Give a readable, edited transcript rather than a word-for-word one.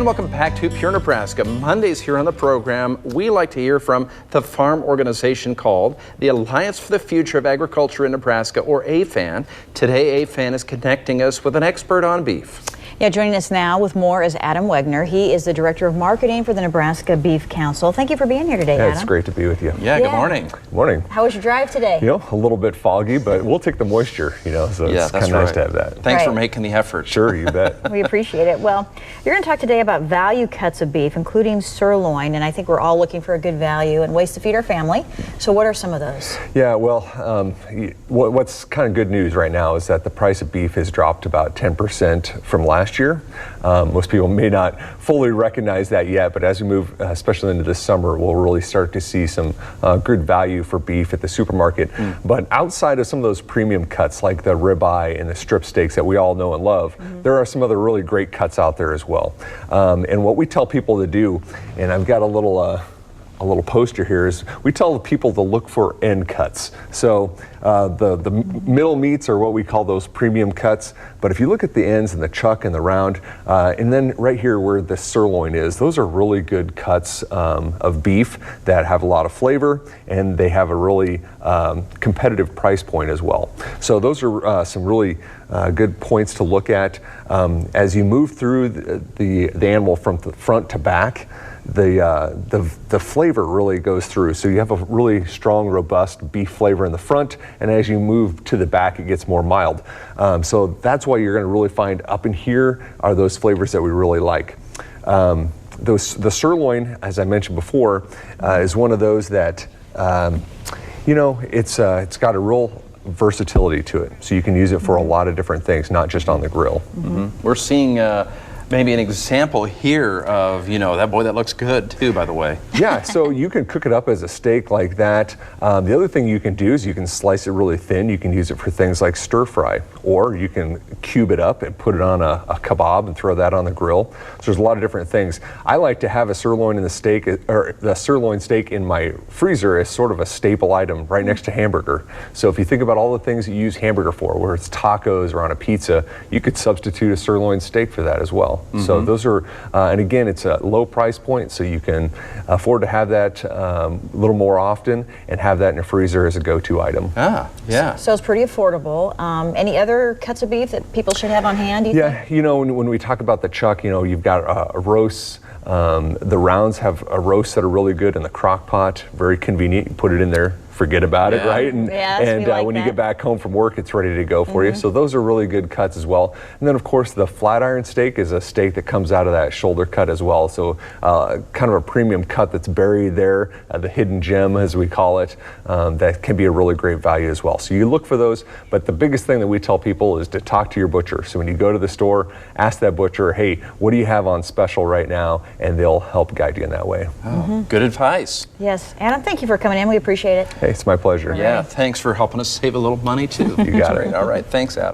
And welcome back to Pure Nebraska. Mondays here on the program, we like to hear from the farm organization called the Alliance for the Future of Agriculture in Nebraska, or AFAN. Today, AFAN is connecting us with an expert on beef. Yeah, joining us now with more is Adam Wegner. He is the Director of Marketing for the Nebraska Beef Council. Thank you for being here today, Adam. It's great to be with you. Yeah, good morning. Good morning. How was your drive today? A little bit foggy, but we'll take the moisture, so it's kind of nice to have that. Thanks for making the effort. Sure, you bet. We appreciate it. Well, you're going to talk today about value cuts of beef, including sirloin, and I think we're all looking for a good value and ways to feed our family. So what are some of those? Yeah, well, what's kind of good news right now is that the price of beef has dropped about 10% from last year. Most people may not fully recognize that yet, but as we move, especially into this summer, we'll really start to see some good value for beef at the supermarket. But outside of some of those premium cuts like the ribeye and the strip steaks that we all know and love, there are some other really great cuts out there as well. And what we tell people to do, and I've got a little poster here, is we tell the people to look for end cuts. So the middle meats are what we call those premium cuts, but if you look at the ends and the chuck and the round, and then right here where the sirloin is, those are really good cuts of beef that have a lot of flavor, and they have a really competitive price point as well. So those are some really good points to look at. As you move through the animal from the front to back, the flavor really goes through. So you have a really strong, robust beef flavor in the front, and as you move to the back, it gets more mild. So that's why you're going to really find up in here are those flavors that we really like. The sirloin, as I mentioned before, is one of those that it's got a real versatility to it. So you can use it for a lot of different things, not just on the grill. We're seeing maybe an example here of, that boy that looks good too, by the way. Yeah, so you can cook it up as a steak like that. The other thing you can do is you can slice it really thin. You can use it for things like stir fry, or you can cube it up and put it on a kebab and throw that on the grill. So there's a lot of different things. I like to have a sirloin in the steak, or the sirloin steak in my freezer as sort of a staple item right next to hamburger. So if you think about all the things you use hamburger for, where it's tacos or on a pizza, you could substitute a sirloin steak for that as well. So those are, and again, it's a low price point, so you can afford to have that a little more often and have that in your freezer as a go-to item. Yeah. So it's pretty affordable. Any other cuts of beef that people should have on hand, do you think? When we talk about the chuck, you've got a roast. The rounds have a roast that are really good in the crock pot, very convenient. You put it in there, forget about it, right? And, when you get back home from work, it's ready to go for you. So those are really good cuts as well. And then, of course, the flat iron steak is a steak that comes out of that shoulder cut as well. So kind of a premium cut that's buried there, the hidden gem, as we call it, that can be a really great value as well. So you look for those, but the biggest thing that we tell people is to talk to your butcher. So when you go to the store, ask that butcher, hey, what do you have on special right now? And they'll help guide you in that way. Good advice. Yes. Adam, thank you for coming in. We appreciate it. Hey, it's my pleasure. Yeah, thanks for helping us save a little money too. You got it. All right, thanks, Adam.